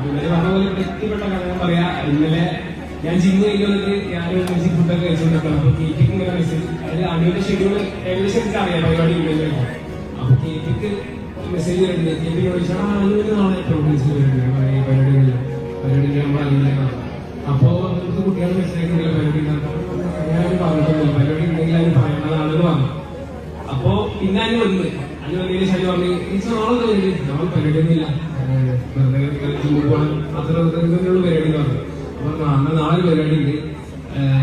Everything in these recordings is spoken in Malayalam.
അപ്പൊ ഇവര് പറഞ്ഞ പോലെ വ്യക്തിപ്പെട്ട കാര്യം പറയാ. ഇന്നലെ ഞാൻ ജിമ്മ് കഴിഞ്ഞ് വന്നിട്ട് ഞാൻ മ്യൂസിക് ഫുഡൊക്കെ കഴിച്ചുകൊണ്ടിരിക്കണം. അപ്പൊ കേറ്റിക്ക് ഇങ്ങനെ മെസ്സേജ്, അതായത് അനുവിന്റെ ഷെഡ്യൂൾ ഏകദേശം എനിക്ക് അറിയാം പരിപാടി ഉണ്ടെന്ന്. അപ്പൊ കേറ്റിക്ക് മെസ്സേജ് വരുന്നത്, കേറ്റിക്ക് ചോദിച്ചാൽ അനുവിന് നാളെ പ്രോഗ്രാംസിൽ വരുന്നത് പരിപാടി നമ്മളറിയില്ല. അപ്പോ നമുക്ക് കുട്ടികളെ മെസ്സേജ് പരിപാടി ഞാൻ പറഞ്ഞിട്ടില്ല, പരിപാടി ഉണ്ടെങ്കിൽ അതിന് പറയേണ്ടതാണെന്ന് പറഞ്ഞു. അപ്പോ പിന്നെ അതിന് വന്നതിന് ശരി പറഞ്ഞു നാളെ നമ്മൾ പരിപാടിയൊന്നുമില്ല, വെറുതെ ജിമ്മിൽ പോകണം, അത്രയുള്ള പരിപാടി പറഞ്ഞു. അപ്പൊ അന്ന് നാളെ പരിപാടി ഉണ്ട്,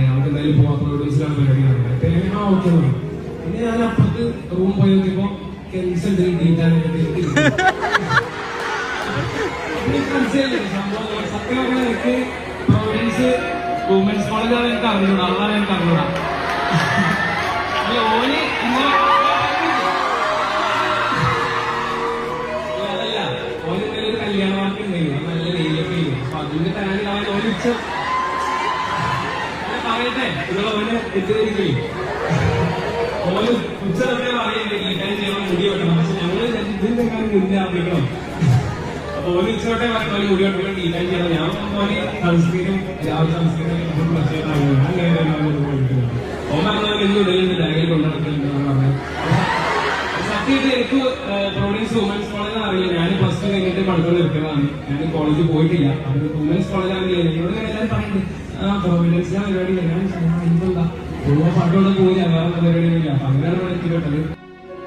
നമുക്ക് എന്തായാലും പോവാം, പ്രൊഡ്യൂസിലാണ് പരിപാടി പറഞ്ഞത്. ആ ഓക്കെ പറഞ്ഞു. പിന്നെ ഞാൻ അപ്പുറത്ത് റൂം പോയി നോക്കിയപ്പോ കെൻസൽ മനസ്സിലായില്ലേ സംഭവം. സത്യം പറഞ്ഞാൽ എനിക്ക് പ്രൊവിൻസ് വുമൻസ് കോളേജാണ് എനിക്ക് അറിഞ്ഞൂടാ, അതാണ് എനിക്ക് അറിഞ്ഞൂടാ. അല്ല ഓന് ഇന്നലെ അതല്ല, ഓന് ഇന്നലെ ഒരു കല്യാണ വാക്ക് ഉണ്ടായിരുന്നു, നല്ല നെയ്യൊക്കെ ചെയ്യും. അപ്പൊ അതിന്റെ തരാൻ അവൻ ഓനിച്ച പറയട്ടെ, ഇതുള്ള ഓന് തെറ്റിദ്ധരിക്കുകയും ഓന് ഉച്ചതൊക്കെ പറയുന്നില്ല ചെയ്യണം, മുടി വെക്കണം. പക്ഷെ ഞങ്ങള് ഇതിന്റെ മുന്നേ ആർപ്പിക്കണം. അപ്പൊ ഓന് ഉച്ചോട്ടെ പറഞ്ഞ മുടി വെക്കണം, ഡീറ്റൈൻ ചെയ്യണം. ഞാൻ പോലെ സൺസ്ക്രീനും രാവിലെ സൺസ്ക്രീനും ഓൻ പറഞ്ഞ വലിയ ഉടലുണ്ട്, ബാഗിൽ കൊണ്ടുനടക്കലുണ്ടെന്ന് പറഞ്ഞു. സത്യമായിട്ട് എനിക്ക് പ്രൊവിൻസ് വുമൻസ് കോളേജ് അറിയില്ല. ഞാൻ പ്ലസ് ടു കഴിഞ്ഞിട്ട് പഠിത്തം നിർത്തിയതാണ്, ഞാൻ കോളേജിൽ പോയിട്ടില്ല. അത് വുമൻസ് കോളേജാണെങ്കിൽ എന്നോട് എല്ലാവരും പറയുന്നുണ്ട് പ്രൊവിഡൻസിലാണ് പരിപാടി. ഞാൻ ഇതെന്താ പാട്ടോടെ പോയില്ല, വേറെ പരിപാടിയൊന്നുമില്ല. അപ്പൊ അങ്ങനെയാണ് എത്തിപ്പെട്ടത്.